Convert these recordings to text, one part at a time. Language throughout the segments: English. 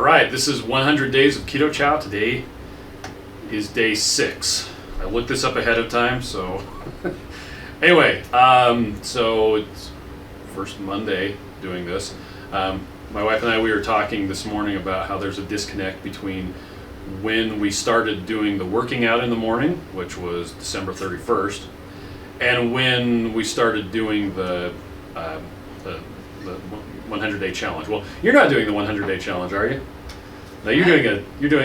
right, this is 100 Days of Keto Chow. Today is day 6. I looked this up ahead of time, so... Anyway, so it's first Monday doing this. My wife and I, we were talking this morning about how there's a disconnect between when we started doing the working out in the morning, which was December 31st, and when we started doing the 100-day challenge. Well, you're not doing the 100-day challenge, are you? No, you're doing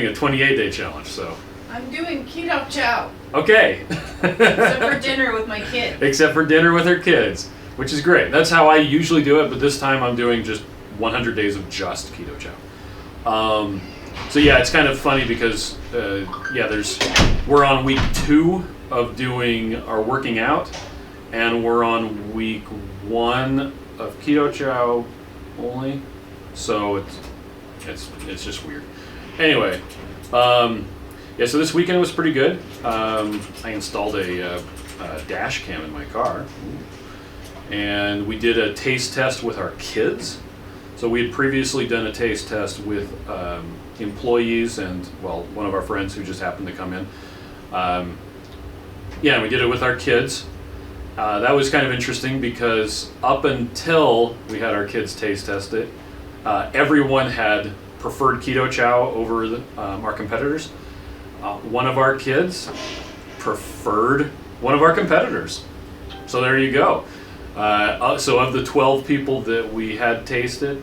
a 28-day challenge. So I'm doing keto chow. Okay. Except for dinner with my kids. Except for dinner with her kids, which is great. That's how I usually do it, but this time I'm doing just 100 days of just keto chow. So yeah, it's kind of funny because we're on week 2 of doing our working out, and we're on week 1 of keto chow only. So it's just weird. Anyway, yeah. So this weekend was pretty good. I installed a dash cam in my car, and we did a taste test with our kids. So we had previously done a taste test with employees and, well, one of our friends who just happened to come in. Yeah, we did it with our kids. That was kind of interesting because up until we had our kids taste test it, everyone had preferred keto chow over our competitors. One of our kids preferred one of our competitors. So there you go. So of the 12 people that we had tasted,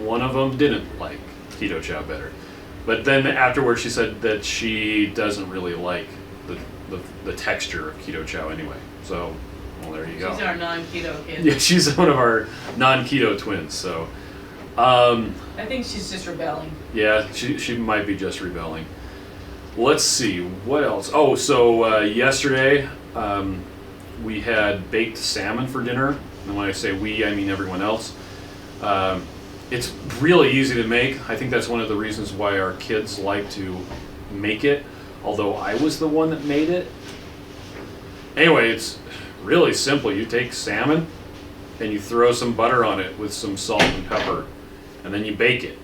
one of them didn't like keto chow better. But then afterwards she said that she doesn't really like the texture of keto chow anyway. So, well, there you go. She's our non-keto kid. Yeah, she's one of our non-keto twins. So, I think she's just rebelling. Yeah, she might be just rebelling. Let's see, what else? Oh, so yesterday we had baked salmon for dinner. And when I say we, I mean everyone else. It's really easy to make. I think that's one of the reasons why our kids like to make it, although I was the one that made it. Anyway, it's really simple. You take salmon and you throw some butter on it with some salt and pepper, and then you bake it.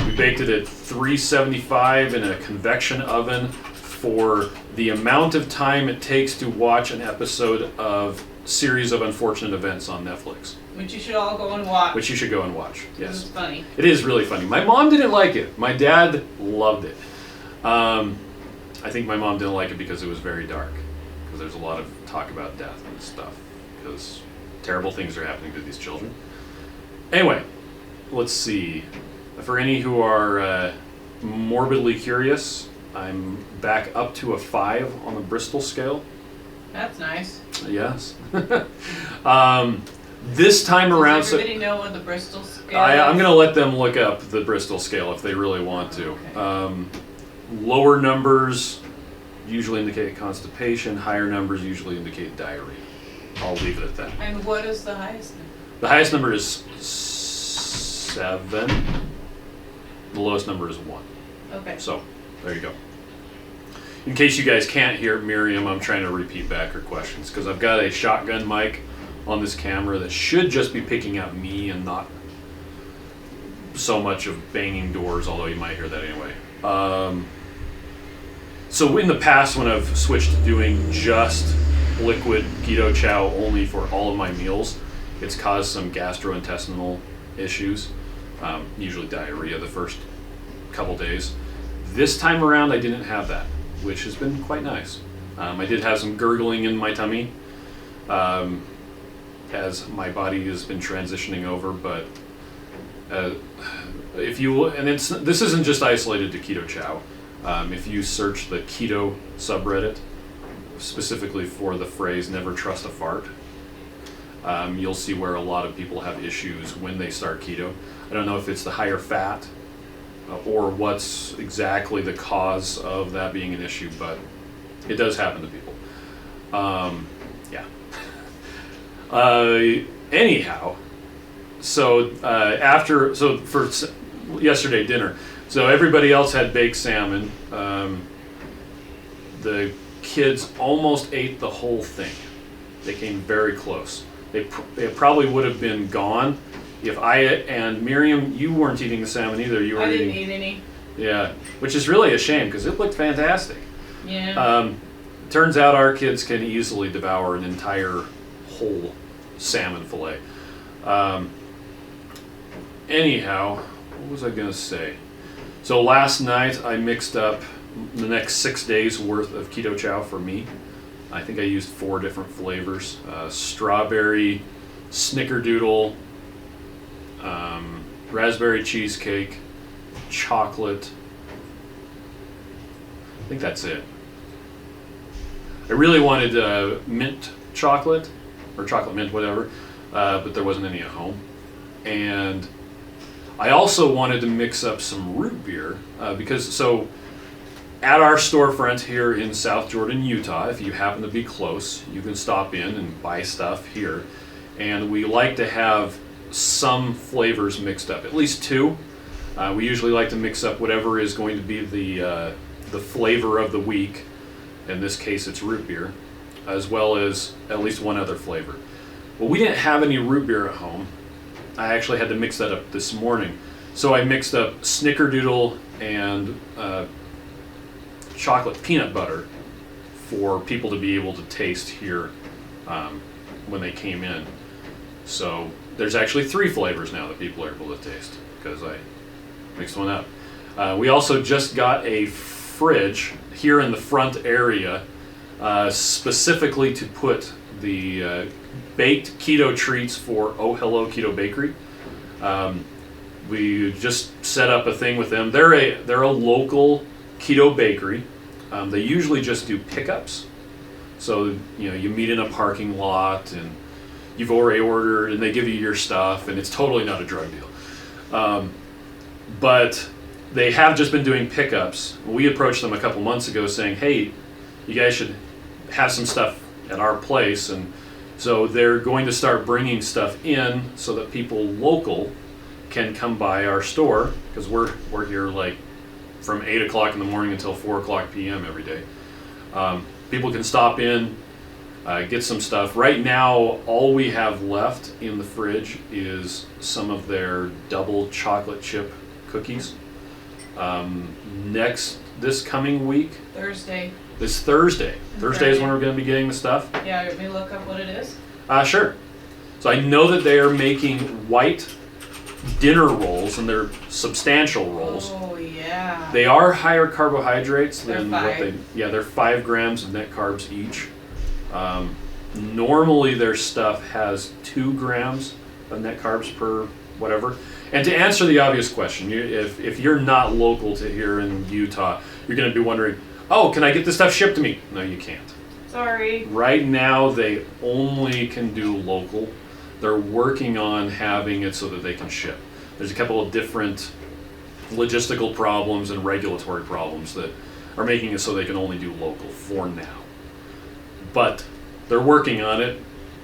We baked it at 375 in a convection oven for the amount of time it takes to watch an episode of Series of Unfortunate Events on Netflix. Which you should all go and watch. Which you should go and watch, yes. It's funny. It is really funny. My mom didn't like it. My dad loved it. I think my mom didn't like it because it was very dark. Because there's a lot of talk about death and stuff. Because terrible things are happening to these children. Anyway, let's see. For any who are morbidly curious, I'm back up to a 5 on the Bristol scale. That's nice. Yes. This time around... Does everybody know what the Bristol scale is? I'm going to let them look up the Bristol scale if they really want to. Okay. Lower numbers usually indicate constipation. Higher numbers usually indicate diarrhea. I'll leave it at that. And what is the highest number? The highest number is 7. The lowest number is 1. Okay. So, there you go. In case you guys can't hear Miriam, I'm trying to repeat back her questions because I've got a shotgun mic on this camera that should just be picking up me and not so much of banging doors, although you might hear that anyway. So in the past, when I've switched to doing just liquid keto chow only for all of my meals, it's caused some gastrointestinal issues, usually diarrhea the first couple days. This time around, I didn't have that, which has been quite nice. I did have some gurgling in my tummy as my body has been transitioning over, but this isn't just isolated to keto chow. If you search the keto subreddit, specifically for the phrase "never trust a fart," you'll see where a lot of people have issues when they start keto. I don't know if it's the higher fat or what's exactly the cause of that being an issue, but it does happen to people. Yeah. Anyhow, so for yesterday dinner, so everybody else had baked salmon. The kids almost ate the whole thing. They came very close. They probably would have been gone if I and Miriam, you weren't eating the salmon either. You were I didn't eating. eat any. Yeah, which is really a shame because it looked fantastic. Yeah. Turns out our kids can easily devour an entire whole salmon fillet. Anyhow, what was I going to say? So last night I mixed up the next 6 days worth of keto chow for me. I think I used 4 different flavors: strawberry, Snickerdoodle, raspberry cheesecake, chocolate. I think that's it. I really wanted mint chocolate, or chocolate mint, whatever, but there wasn't any at home. And I also wanted to mix up some root beer, because at our storefront here in South Jordan, Utah, if you happen to be close, you can stop in and buy stuff here. And we like to have some flavors mixed up, at least 2. We usually like to mix up whatever is going to be the flavor of the week. In this case, it's root beer, as well as at least 1 other flavor. Well, we didn't have any root beer at home. I actually had to mix that up this morning. So I mixed up Snickerdoodle and chocolate peanut butter for people to be able to taste here when they came in. So there's actually 3 flavors now that people are able to taste because I mixed one up. We also just got a fridge here in the front area specifically to put the baked keto treats for Oh Hello Keto Bakery. We just set up a thing with them. They're a local keto bakery. They usually just do pickups. So you meet in a parking lot and you've already ordered and they give you your stuff and it's totally not a drug deal. But they have just been doing pickups. We approached them a couple months ago saying, hey, you guys should have some stuff at our place. And so they're going to start bringing stuff in so that people local can come by our store, because we're here like from 8 o'clock in the morning until 4 o'clock p.m. every day. People can stop in, get some stuff. Right now, all we have left in the fridge is some of their double chocolate chip cookies. This coming week, Thursday. this Thursday. Thursday is Friday. when we're going to be getting the stuff. Yeah, let me look up what it is. Sure. So I know that they are making white dinner rolls, and they're substantial rolls. Oh yeah. They are higher carbohydrates They're than 5. they're 5 grams of net carbs each. Normally their stuff has 2 grams of net carbs per whatever. And to answer the obvious question, if you're not local to here in Utah, you're going to be wondering, oh, can I get this stuff shipped to me? No, you can't. Sorry. Right now, they only can do local. They're working on having it so that they can ship. There's a couple of different logistical problems and regulatory problems that are making it so they can only do local for now. But they're working on it.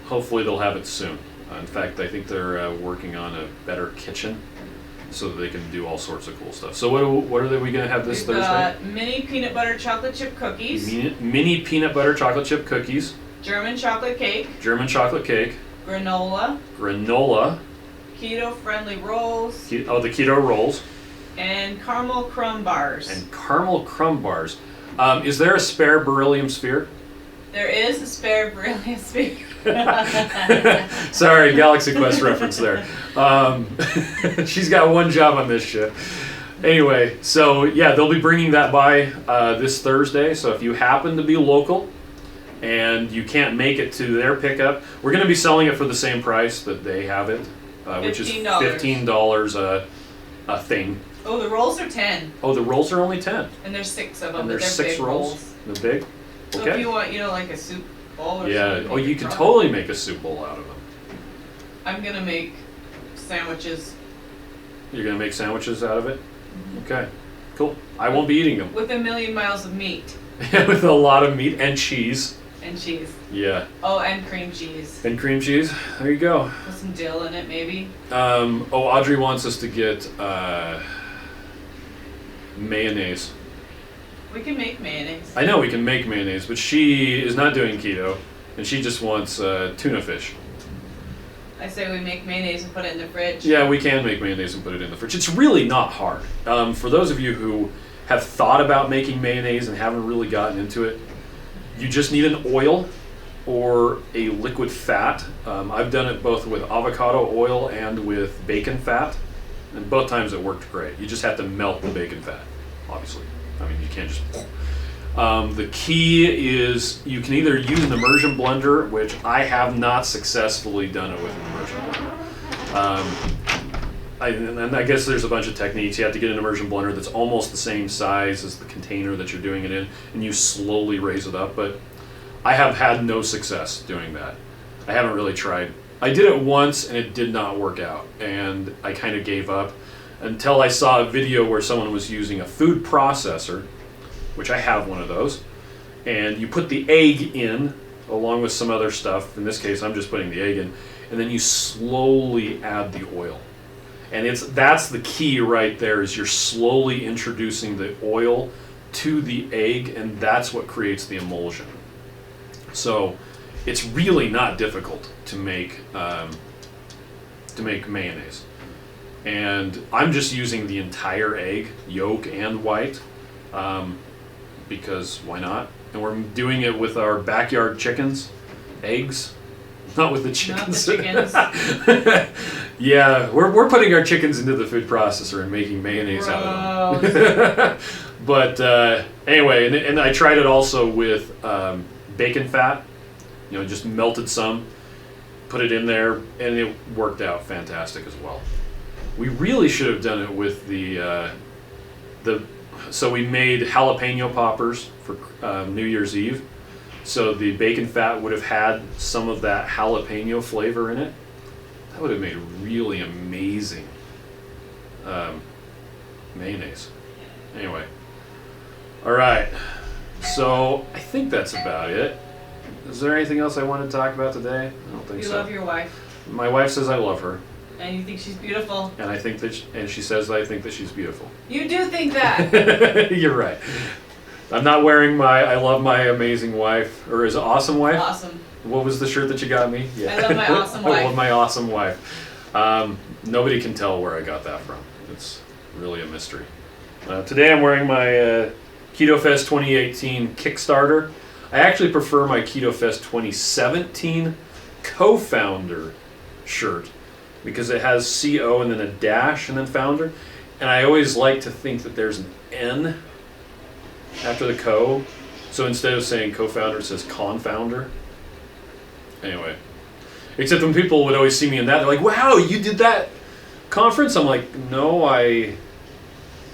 Hopefully they'll have it soon. In fact, I think they're working on a better kitchen so that they can do all sorts of cool stuff. So what are we going to have this We've Thursday? got mini peanut butter chocolate chip cookies, Mini peanut butter chocolate chip cookies, German chocolate cake, German chocolate cake, granola, keto friendly rolls, the keto rolls, and caramel crumb bars. and caramel crumb bars. Is there a spare beryllium sphere? There is a spare beryllium sphere. Sorry, Galaxy Quest reference there. She's got one job on this shit. Anyway, so yeah, they'll be bringing that by this Thursday. So if you happen to be local and you can't make it to their pickup, we're going to be selling it for the same price that they have it, which is $15 a thing. Oh, the rolls are 10, Oh, the rolls are only 10. and there's 6 of them. And but there's they're 6 big rolls. They're big? So Okay. if you want, like a soup bowl or Yeah. something. Oh, you could try. totally make a soup bowl out of them. I'm gonna make sandwiches You're going to make sandwiches out of it? Okay. Cool. I won't be eating them. with a million miles of meat With a lot of meat and cheese. and cheese. Yeah. Oh, and cream cheese And cream cheese. There you go. with some dill in it, maybe. Audrey wants us to get mayonnaise. We can make mayonnaise. I know we can make mayonnaise, but she is not doing keto, and she just wants tuna fish. I say we make mayonnaise and put it in the fridge. Yeah, we can make mayonnaise and put it in the fridge. It's really not hard. For those of you who have thought about making mayonnaise and haven't really gotten into it, you just need an oil or a liquid fat. I've done it both with avocado oil and with bacon fat, and both times it worked great. You just have to melt the bacon fat, obviously. I mean, you can't just... the key is you can either use an immersion blender, which I have not successfully done it with an immersion blender. And I guess there's a bunch of techniques. You have to get an immersion blender that's almost the same size as the container that you're doing it in, and you slowly raise it up. But I have had no success doing that. I haven't really tried. I did it once, and it did not work out, and I kind of gave up until I saw a video where someone was using a food processor, which I have one of those, and you put the egg in along with some other stuff. In this case, I'm just putting the egg in, and then you slowly add the oil. And that's the key right there, is you're slowly introducing the oil to the egg, and that's what creates the emulsion. So it's really not difficult to make mayonnaise. And I'm just using the entire egg, yolk and white, because why not? And we're doing it with our backyard chickens, eggs, not with the chickens. Not the chickens. Yeah, we're putting our chickens into the food processor and making mayonnaise out of them. But anyway, and I tried it also with bacon fat. You know, just melted some, put it in there, and it worked out fantastic as well. We really should have done it with so we made jalapeno poppers for New Year's Eve. So the bacon fat would have had some of that jalapeno flavor in it. That would have made really amazing mayonnaise. Anyway, all right. So I think that's about it. Is there anything else I want to talk about today? I don't think so. You love your wife. My wife says I love her. And you think she's beautiful. And I think that, she says that I think that she's beautiful. You do think that. You're right. I'm not wearing I love my amazing wife, or is it awesome wife? Awesome. What was the shirt that you got me? Yeah. I love my awesome wife. I love my awesome wife. Nobody can tell where I got that from. It's really a mystery. Today I'm wearing my Keto Fest 2018 Kickstarter. I actually prefer my Keto Fest 2017 co-founder shirt, because it has CO and then a dash and then founder. And I always like to think that there's an N after the co. So instead of saying co-founder, it says confounder. Anyway. Except when people would always see me in that, they're like, wow, you did that conference? I'm like, no, I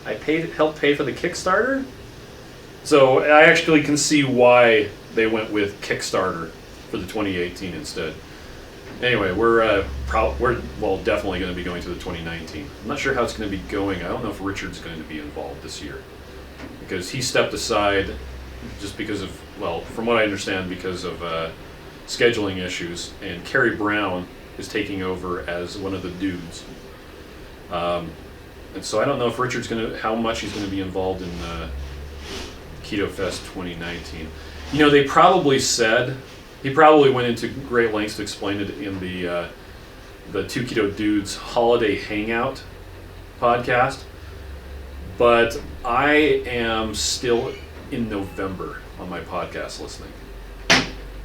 helped pay for the Kickstarter. So I actually can see why they went with Kickstarter for the 2018 instead. Anyway, we're definitely going to be going to the 2019. I'm not sure how it's going to be going. I don't know if Richard's going to be involved this year, because he stepped aside just because of, well, from what I understand, because of scheduling issues, and Carrie Brown is taking over as one of the dudes. And so I don't know if Richard's how much he's going to be involved in Keto Fest 2019. You know, they probably said, he probably went into great lengths to explain it in the Two Keto Dudes Holiday Hangout podcast, but I am still in November on my podcast listening.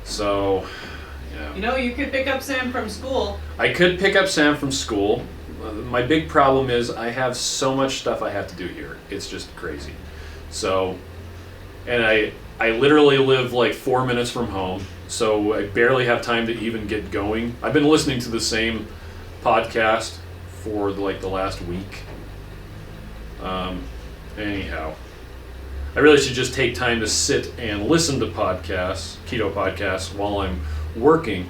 So, yeah. You know, you could pick up Sam from school. I could pick up Sam from school. My big problem is I have so much stuff I have to do here. It's just crazy. So, and I literally live like 4 minutes from home, so I barely have time to even get going. I've been listening to the same podcast for like the last week. Anyhow, I really should just take time to sit and listen to keto podcasts while I'm working,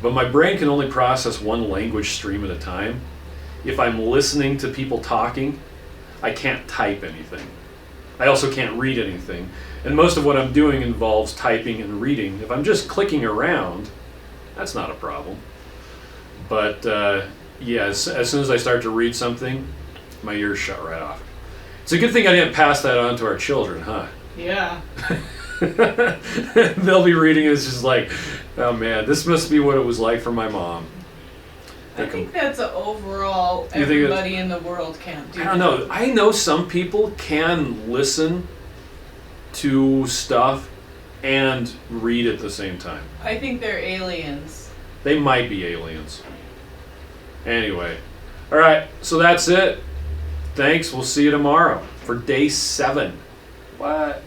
but my brain can only process one language stream at a time. If I'm listening to people talking, I can't type anything. I also can't read anything. And most of what I'm doing involves typing and reading. If I'm just clicking around, that's not a problem. But yeah, as soon as I start to read something, my ears shut right off. It's a good thing I didn't pass that on to our children, huh? Yeah. They'll be reading it, it's just like, oh man, this must be what it was like for my mom. I think that's a overall You think it's- everybody in the world can't do I don't know. I know some people can listen to stuff and read at the same time. I think they're aliens. They might be aliens. Anyway. All right. So that's it. Thanks. We'll see you tomorrow for day 7. What?